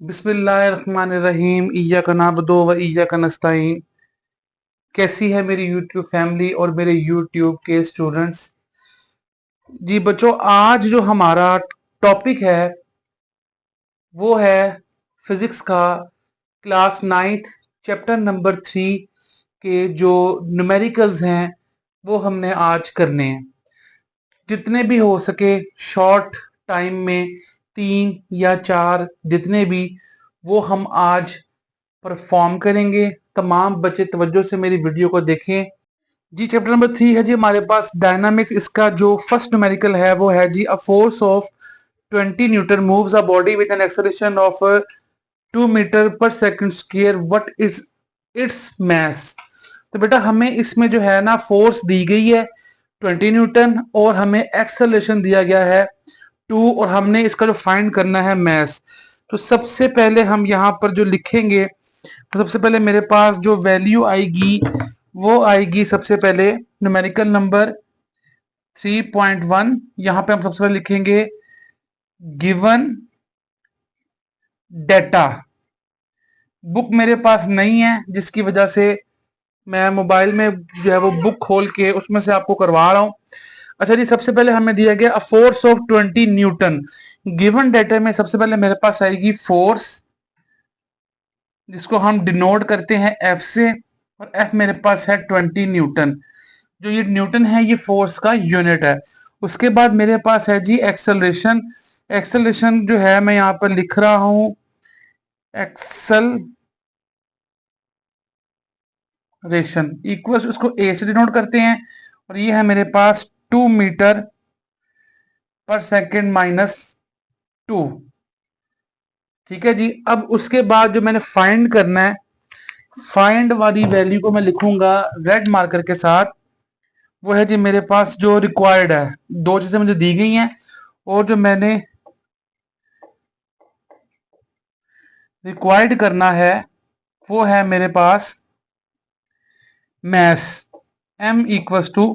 बिस्मिल्लाहिर्रहमानिर्रहीम इय्याका नअबुदु व इय्याका नस्तईन। कैसी है मेरी यूट्यूब फैमिली और मेरे यूट्यूब के स्टूडेंट्स। जी बच्चों, आज जो हमारा टॉपिक है वो है फिजिक्स का क्लास 9th चैप्टर नंबर 3 के जो न्यूमेरिकल्स हैं वो हमने आज करने हैं। जितने भी हो सके शॉर्ट टाइम में 3 या 4 जितने भी वो हम आज परफॉर्म करेंगे। तमाम बच्चे तवज्जो से मेरी वीडियो को देखें। जी चैप्टर नंबर 3 है जी हमारे पास डायनामिक्स। इसका जो फर्स्ट न्यूमेरिकल है वो है जी a force of 20 newton moves a body with an acceleration of 2 metre पर second square what is its mass. तो बेटा हमें इसमें जो है ना फोर्स दी गई है 20 न्यूटन और हमें एक्सेलरेशन दिया गया है 2 और हमने इसका जो फाइंड करना है मास। तो सबसे पहले हम यहाँ पर जो लिखेंगे तो सबसे पहले मेरे पास जो वैल्यू आएगी वो आएगी सबसे पहले न्यूमेरिकल नंबर 3.1। यहां पे हम सबसे पहले लिखेंगे गिवन डेटा। बुक मेरे पास नहीं है जिसकी वजह से मैं मोबाइल में जो है वो बुक खोल के उसमें से आपको करवा रहा हूं। अच्छा जी, सबसे पहले हमें दिया गया अ force of 20 Newton. Given data में सबसे पहले मेरे पास आएगी फोर्स जिसको हम डिनोट करते हैं एफ से, और एफ मेरे पास है 20 न्यूटन। जो ये न्यूटन है ये फोर्स का यूनिट है। उसके बाद मेरे पास है जी एक्सेलरेशन। एक्सेलरेशन जो है मैं यहां पर लिख रहा हूं एक्सेलरेशन इक्वल उसको ए से डिनोट करते हैं और ये है मेरे पास 2 मीटर पर सेकेंड माइनस 2। ठीक है जी। अब उसके बाद जो मैंने फाइंड करना है, फाइंड वाली वैल्यू को मैं लिखूंगा रेड मार्कर के साथ। वो है जी मेरे पास जो रिक्वायर्ड है, दो चीजें मुझे दी गई हैं और जो मैंने रिक्वायर्ड करना है वो है मेरे पास mass m equals to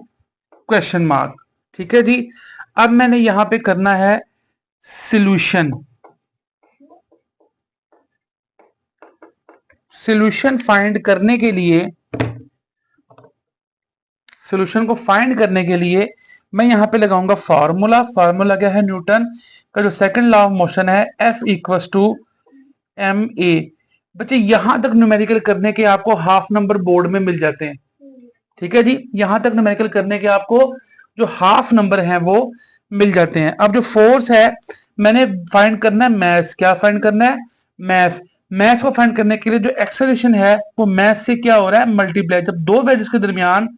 question mark. ठीक है जी। अब मैंने यहां पे करना है सॉल्यूशन। सॉल्यूशन फाइंड करने के लिए, सॉल्यूशन को फाइंड करने के लिए मैं यहां पे लगाऊंगा फार्मूला। फार्मूला क्या है? न्यूटन का जो सेकंड लॉ ऑफ मोशन है F equals to M A. बच्चे यहां तक न्यूमेरिकल करने के आपको हाफ नंबर बोर्ड में मिल जाते हैं। ठीक है जी, यहां तक न्यूमेरिकल करने के आपको जो हाफ नंबर हैं वो मिल जाते हैं। अब जो फोर्स है मैंने फाइंड करना है मैस। क्या फाइंड करना है? मैस। मैस को फाइंड करने के लिए जो एक्सेलरेशन है वो मैस से क्या हो रहा है? मल्टीप्लाई। जब दो वैल्यूज के दरमियान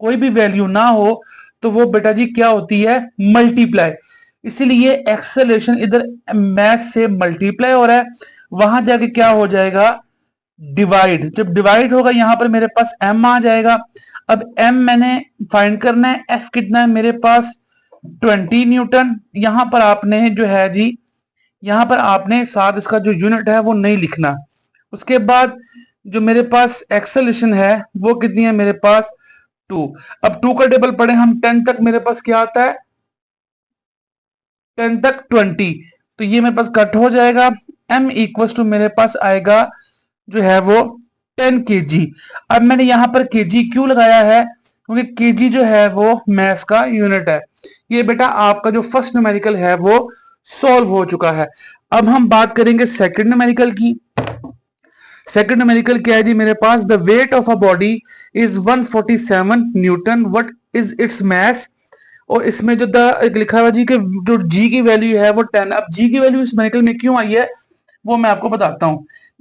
कोई भी वैल्यू ना हो तो वो बेटा जी क्या होती है? मल्टीप्लाई। इसीलिए एक्सेलरेशन इधर मैस से मल्टीप्लाई हो रहा है, वहां जाके क्या हो जाएगा? डिवाइड। जब डिवाइड होगा यहां पर मेरे पास m आ जाएगा। अब m मैंने फाइंड करना है। f कितना है मेरे पास? 20 न्यूटन। यहां पर आपने जो है जी, यहां पर आपने साथ इसका जो यूनिट है वो नहीं लिखना। उसके बाद जो मेरे पास एक्सेलरेशन है वो कितनी है मेरे पास? 2। अब 2 का टेबल पढ़े हम 10 तक, मेरे पास क्या आता है? 10 तक 20। तो ये मेरे पास कट हो जाएगा। m इक्वल्स टू मेरे पास आएगा जो है वो 10 kg। अब मैंने यहां पर kg क्यों लगाया है? क्योंकि kg जो है वो मैस का यूनिट है। ये बेटा आपका जो फर्स्ट न्यूमेरिकल है वो सॉल्व हो चुका है। अब हम बात करेंगे सेकंड न्यूमेरिकल की। सेकंड न्यूमेरिकल क्या है जी मेरे पास? The weight of a body is 147 newton what is its mass. और इसमें जो द लिखा हुआ जी कि जो जी की वैल्यू है वो 10। अब जी की वैल्यू इस न्यूमेरिकल में क्यों आई है वो मैं आपको बताता हूं।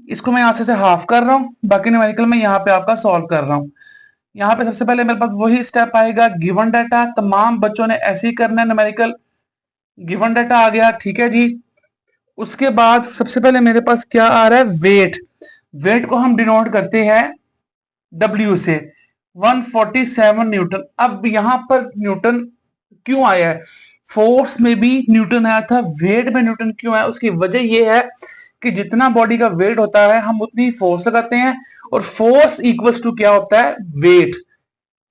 इसको मैं यहां से हाफ कर रहा हूं, बाकी न्यूमेरिकल में यहां पे आपका सॉल्व कर रहा हूं। यहां पे सबसे पहले मेरे पास वही स्टेप आएगा, गिवन डाटा। तमाम बच्चों ने ऐसे ही करना है न्यूमेरिकल। गिवन डाटा आ गया, ठीक है जी। उसके बाद सबसे पहले मेरे पास क्या आ रहा है? वेट। वेट को हम डिनोट करते हैं W से, 147 न्यूटन। अब यहां पर न्यूटन क्यों आया है? फोर्स में भी न्यूटन आया था, वेट में न्यूटन क्यों आया? उसकी वजह यह है कि जितना बॉडी का वेट होता है हम उतनी फोर्स लगाते हैं, और फोर्स इक्वल्स टू क्या होता है? वेट।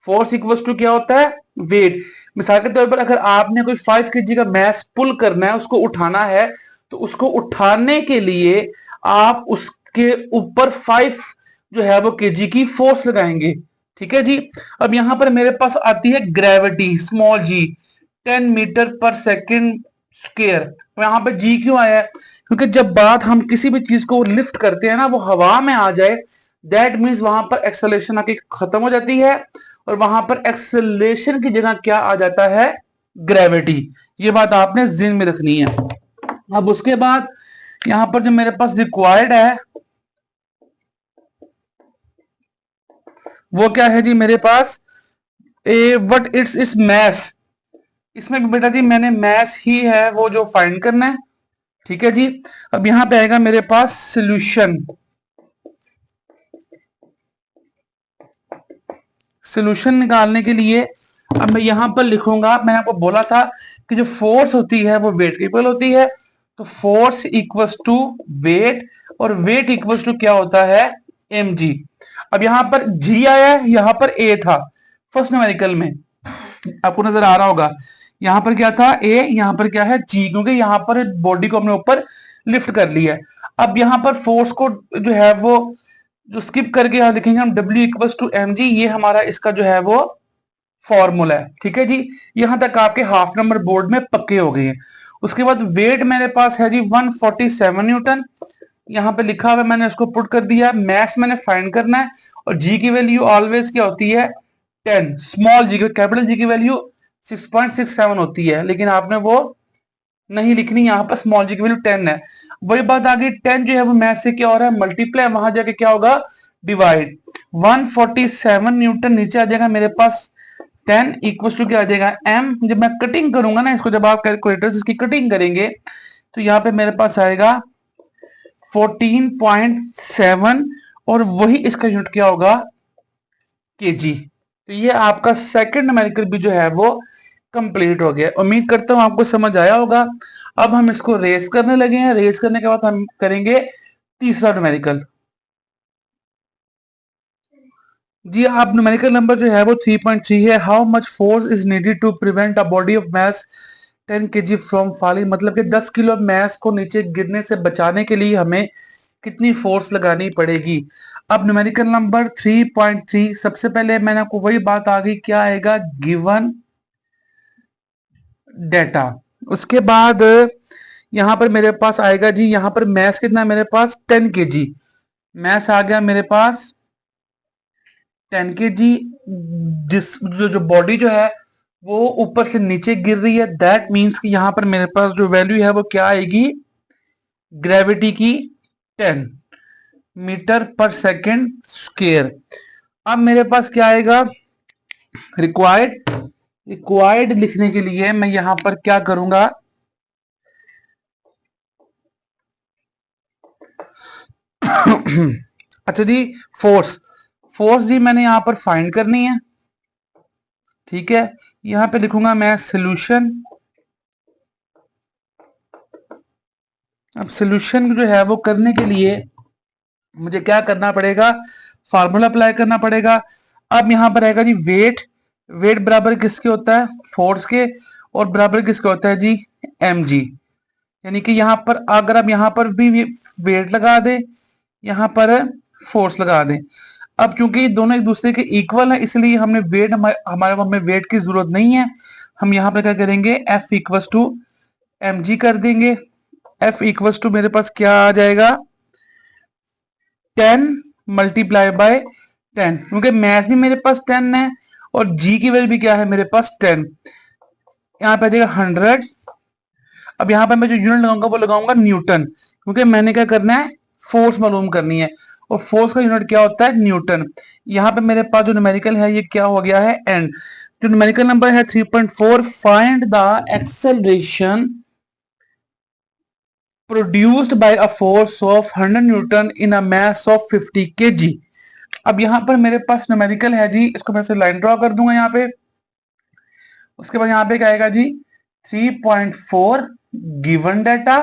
फोर्स इक्वल्स टू क्या होता है? वेट। मिसाल के तौर पर अगर आपने कोई 5 kg का मैस पुल करना है, उसको उठाना है, तो उसको उठाने के लिए आप उसके ऊपर 5 जो है वो केजी की फोर्स लगाएंगे। ठीक है जी। अब यहां पर मेरे पास आती है ग्रेविटी, स्मॉल जी, 10 मीटर पर सेकेंड स्क्वायर। यहां पर जी क्यों आया है? क्योंकि जब बात हम किसी भी चीज को लिफ्ट करते हैं ना, वो हवा में आ जाए, दैट मीन्स वहां पर एक्सेलरेशन आके खत्म हो जाती है, और वहां पर एक्सेलरेशन की जगह क्या आ जाता है? ग्रेविटी। ये बात आपने जिन में रखनी है। अब उसके बाद यहां पर जो मेरे पास रिक्वायर्ड है वो क्या है जी मेरे पास? ए व्हाट इट्स इस मैस। इसमें भी बेटा जी मैंने मैस ही है वो जो फाइंड करना है। ठीक है जी। अब यहां पे आएगा मेरे पास सोल्यूशन। सोल्यूशन निकालने के लिए अब मैं यहां पर लिखूंगा, मैंने आपको बोला था कि जो फोर्स होती है वो वेट की इक्वल होती है, तो फोर्स इक्वल्स टू वेट, और वेट इक्वल्स टू क्या होता है? M G. अब यहां पर जी आया है, यहां पर ए था फर्स्ट न्यूमेरिकल में, आपको नजर आ रहा होगा। यहां पर क्या था? ए, यहां पर क्या है? जी, क्योंकि यहां पर बॉडी को हमने ऊपर लिफ्ट कर लिया है। अब यहां पर फोर्स को जो है वो जो स्किप करके यहां लिखेंगे हम W equals to M G, ये हमारा इसका जो है वो फॉर्मूला है। ठीक है जी। यहां तक आपके हाफ नंबर बोर्ड में पक्के हो गए हैं। उसके बाद वेट मेरे पास है जी 147 न्यूटन, यहां पे लिखा हुआ है, मैंने उसको पुट कर दिया। मैथ मैंने फाइंड करना है, और जी की वैल्यू ऑलवेज क्या होती है? 10। स्मॉल जी, कैपिटल जी की वैल्यू 6.67 होती है, लेकिन आपने वो नहीं लिखनी, यहां पर स्मॉल जी की वैल्यू 10 है। वही बात आ गई, 10 जो है वो मैथ से क्या हो रहा है? मल्टीप्लाई, वहां जाके क्या होगा? डिवाइड। 147 न्यूटन नीचे आ जाएगा मेरे पास, 10 इक्वल टू क्या आ जाएगा? एम। जब मैं कटिंग करूंगा ना इसको, जब आप कैलकुलेटर से इसकी कटिंग करेंगे, तो यहाँ पे मेरे पास आएगा 14.7, और वही इसका यूनिट क्या होगा? केजी। तो ये आपका सेकंड न्यूमेरिकल भी जो है वो कंप्लीट हो गया। उम्मीद करता हूं आपको समझ आया होगा। अब हम इसको रेस करने लगे हैं। रेस करने के बाद हम करेंगे तीसरा न्यूमेरिकल। जी, आप न्यूमेरिकल नंबर जो है वो 3.3 है। How much force is needed to prevent a body of mass 10 KG from falling, मतलब कि 10 किलो मैस को नीचे गिरने से बचाने के लिए हमें कितनी फोर्स लगानी पड़ेगी? अब न्यूमेरिकल नंबर 3.3, सबसे पहले मैंने आपको वही बात आ गई, क्या आएगा? Given data. उसके बाद यहां पर मेरे पास आएगा जी, यहां पर मैस कितना है मेरे पास? 10 केजी। मैस आ गया मेरे पास 10 केजी। जिस जो बॉडी जो है वो ऊपर से नीचे गिर रही है, दैट मीन्स कि यहां पर मेरे पास जो वैल्यू है वो क्या आएगी? ग्रेविटी की 10 मीटर पर सेकेंड स्क्वायर। अब मेरे पास क्या आएगा? रिक्वायर्ड। रिक्वायर्ड लिखने के लिए मैं यहां पर क्या करूंगा? अच्छा जी, फोर्स। फोर्स जी मैंने यहां पर फाइंड करनी है। ठीक है, यहां पे लिखूंगा मैं सोल्यूशन। अब सोल्यूशन जो है वो करने के लिए मुझे क्या करना पड़ेगा? फार्मूला अप्लाई करना पड़ेगा। अब यहां पर आएगा जी वेट। वेट बराबर किसके होता है? फोर्स के। और बराबर किसके होता है जी? M G. यानी कि यहां पर अगर आप यहां पर भी वेट लगा दें, यहां पर फोर्स लगा दें। अब चूंकि ये दोनों एक दूसरे के इक्वल है, इसलिए हमने वेट हमारे हमें वेट की जरूरत नहीं है। हम यहां पर क्या करेंगे? F equals to M G कर देंगे। एफ इक्वस टू मेरे पास क्या आ जाएगा? 10 मल्टीप्लाई बाय 10, क्योंकि मैथ भी मेरे पास 10 है, और जी की वैल्यू भी क्या है मेरे पास? 10। यहाँ पे आ जाएगा 100। अब यहाँ पे मैं जो यूनिट लगाऊंगा वो लगाऊंगा न्यूटन, क्योंकि मैंने क्या करना है? फोर्स मालूम करनी है, और फोर्स का यूनिट क्या होता है? न्यूटन। यहाँ पे मेरे पास जो न्यूमेरिकल है ये क्या हो गया है? एंड। जो न्यूमेरिकल नंबर है 3.4, find the acceleration produced by a force of 100 newton in a mass of 50 KG. अब यहां पर मेरे पास न्यूमेरिकल है जी, इसको मैं से लाइन ड्रॉ कर दूंगा यहाँ पे। उसके बाद यहाँ पे क्या आएगा जी? 3.4 गिवन डाटा।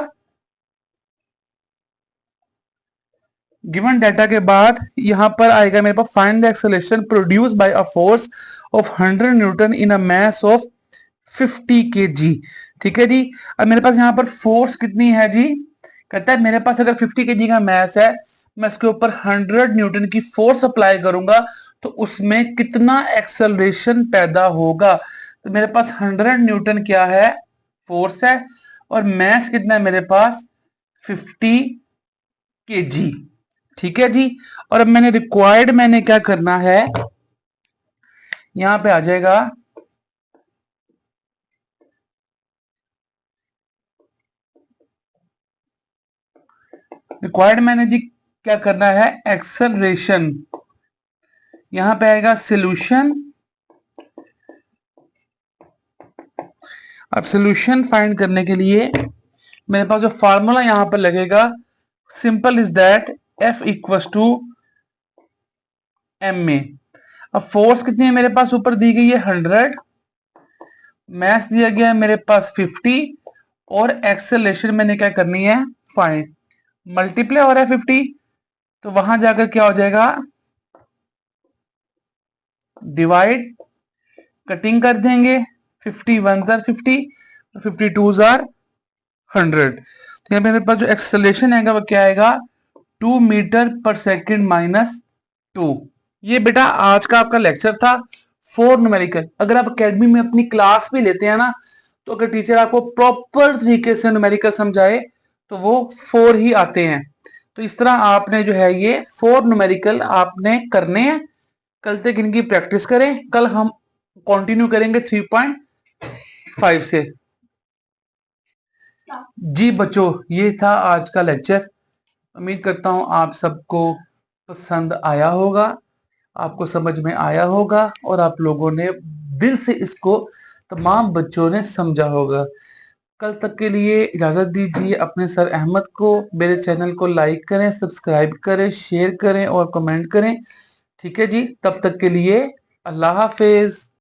गिवन डाटा के बाद यहां पर आएगा मेरे पास find the acceleration produce by a force of 100 newton in a mass of 50 KG. ठीक है जी। अब मेरे पास यहाँ पर फोर्स कितनी है जी, कहता है मेरे पास अगर 50 केजी का मैस है, मैं इसके ऊपर 100 न्यूटन की फोर्स अप्लाई करूंगा तो उसमें कितना एक्सेलरेशन पैदा होगा। तो मेरे पास 100 न्यूटन क्या है, फोर्स है, और मैस कितना है मेरे पास 50 केजी। ठीक है जी। और अब मैंने क्या करना है, यहां पे आ जाएगा रिक्वायर्ड, मैंने जी क्या करना है, एक्सेलरेशन। यहां पे आएगा सोल्यूशन। अब सोल्यूशन फाइंड करने के लिए मेरे पास जो फार्मूला यहां पर लगेगा, simple is that F equals to M में। अब फोर्स कितनी है मेरे पास, ऊपर दी गई है 100, मैस दिया गया है मेरे पास 50, और एक्सेलरेशन मैंने क्या करनी है, फाइंड। मल्टीप्लाई हो रहा है 50, तो वहां जाकर क्या हो जाएगा, डिवाइड, कटिंग कर देंगे, 50 वन जार 50, 52 जार 100। तो यहाँ पे मेरे पास जो एक्सेलरेशन आएगा वो क्या आएगा, 2 मीटर पर सेकेंड माइनस 2। ये बेटा आज का आपका लेक्चर था, 4 न्यूमेरिकल। अगर आप अकेडमी में अपनी क्लास भी लेते हैं ना, तो अगर टीचर आपको प्रॉपर तरीके से न्यूमेरिकल समझाए तो वो 4 ही आते हैं। तो इस तरह आपने जो है ये 4 न्यूमेरिकल आपने करने हैं। कल तक इनकी प्रैक्टिस करें, कल हम कंटिन्यू करेंगे 3.5 से। जी बच्चों, ये था आज का लेक्चर। उम्मीद करता हूं आप सबको पसंद आया होगा, आपको समझ में आया होगा, और आप लोगों ने दिल से इसको, तमाम बच्चों ने समझा होगा। कल तक के लिए इजाजत दीजिए। अपने सर अहमद को, मेरे चैनल को लाइक करें, सब्सक्राइब करें, शेयर करें और कमेंट करें। ठीक है जी, तब तक के लिए अल्लाह हाफिज।